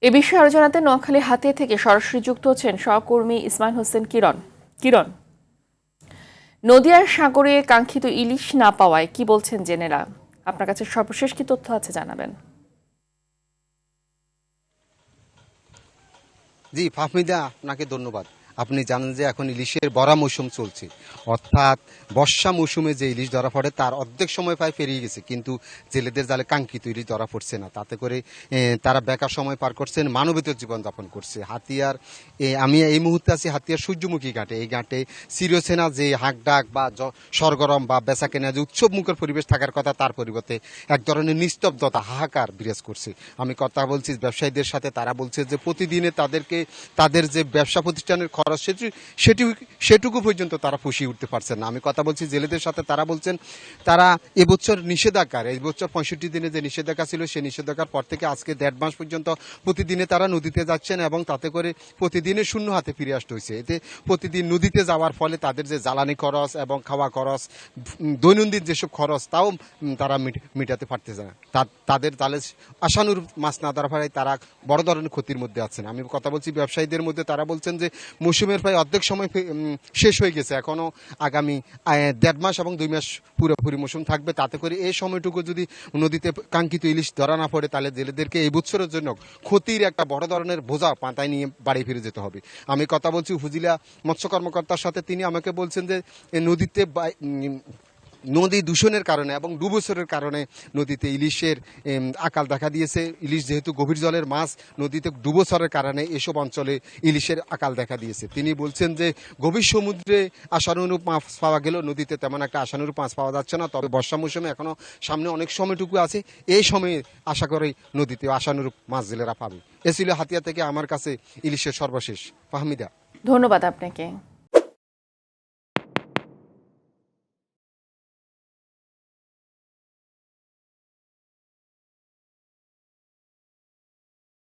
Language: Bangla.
এ বিষয়ে আরো জানাতে নোয়াখালী হাতিয়া থেকে সরাসরি যুক্ত হচ্ছেন সহকর্মী ইসমাইল হোসেন কিরণ। কিরণ, নদিয়ার সাগরে কাঙ্ক্ষিত ইলিশ না পাওয়ায় কি বলছেন জেনেরা? আপনার কাছে সর্বশেষ কি তথ্য আছে জানাবেন। জি ফাহমিদা, আপনাকে ধন্যবাদ। আপনি জানেন যে এখন ইলিশের বড়া মৌসুম চলছে, অর্থাৎ বর্ষা মৌসুমে যে ইলিশ ধরা পড়ে তার অর্ধেক সময় প্রায় পেরিয়ে গেছে, কিন্তু জেলেদের জালে কাঙ্ক্ষিত ইলিশ ধরা পড়ছে না। তাতে করে তারা বেকার সময় পার করছেন, মানবেতর জীবনযাপন করছে। হাতিয়ার আমি এই মুহূর্তে আছি হাতিয়ার সূর্যমুখী ঘাটে। এই ঘাটে চিরচেনা যে হাঁক ডাক বা সরগরম বা বেচা কেনা যে উৎসব মুখর পরিবেশ থাকার কথা, তার পরিবর্তে এক ধরনের নিস্তব্ধতা, হাহাকার বিরাজ করছে। আমি কথা বলছি ব্যবসায়ীদের সাথে, তারা বলছে যে প্রতিদিনে তাদের যে ব্যবসা প্রতিষ্ঠানের খরচ সেটুকু পর্যন্ত তারা পুষিয়ে উঠতে পারছেন না। আমি কথা বলছি জেলেদের সাথে, তারা বলছেন তারা এবছর নিষেধাজ্ঞার, এই বছর 65 দিনে যে নিষেধাজ্ঞা ছিল সেই নিষেধাজ্ঞার পর থেকে আজকে 1.5 মাস পর্যন্ত প্রতিদিনে তারা নদীতে যাচ্ছেন এবং তাতে করে প্রতিদিনে শূন্য হাতে ফিরে আসতে হয়েছে। এতে প্রতিদিন নদীতে যাওয়ার ফলে তাদের যে জ্বালানি খরচ এবং খাওয়া খরচ, দৈনন্দিন যেসব খরচ, তাও তারা মেটাতে পারতেছে না। তাদের তাহলে আশানুরূপ মাছ না ধরা ফলে তারা বড় ধরনের ক্ষতির মধ্যে আছেন। আমি কথা বলছি ব্যবসায়ীদের মধ্যে, তারা বলছেন যে মৌসুমের প্রায় অর্ধেক সময় শেষ হয়ে গেছে, এখনো আগামী 1.5 মাস এবং 2 মাস পুরোপুরি মৌসুম থাকবে। তাতে করে এই সময়টুকু যদি নদীতে কাঙ্ক্ষিত ইলিশ ধরা না পড়ে, তাহলে জেলেদেরকে এই বছরের জন্য ক্ষতির একটা বড় ধরনের বোঝা পাতায় নিয়ে বাড়ি ফিরে যেতে হবে। আমি কথা বলছি উপজেলা মৎস্য কর্মকর্তার সাথে, তিনি আমাকে বলছেন যে নদীতে নদী দূষণের কারণে এবং ডুবোচরের কারণে নদীতে ইলিশের আকাল দেখা দিয়েছে। ইলিশ যেহেতু গভীর জলের মাছ, নদীতে ডুবোচরের কারণে এসব অঞ্চলে ইলিশের আকাল দেখা দিয়েছে। তিনি বলছেন যে গভীর সমুদ্রে আশানুরূপ মাছ পাওয়া গেলেও নদীতে তেমন একটা আশানুরূপ মাছ পাওয়া যাচ্ছে না। তবে বর্ষা মৌসুমে এখনো সামনে অনেক সময়টুকু আছে, এই সময়ে আশা করি নদীতে আশানুরূপ মাছ জেলেরা পাবে। এ ছিল হাতিয়া থেকে আমার কাছে ইলিশের সর্বশেষ। ফাহমিদা, ধন্যবাদ আপনাকে।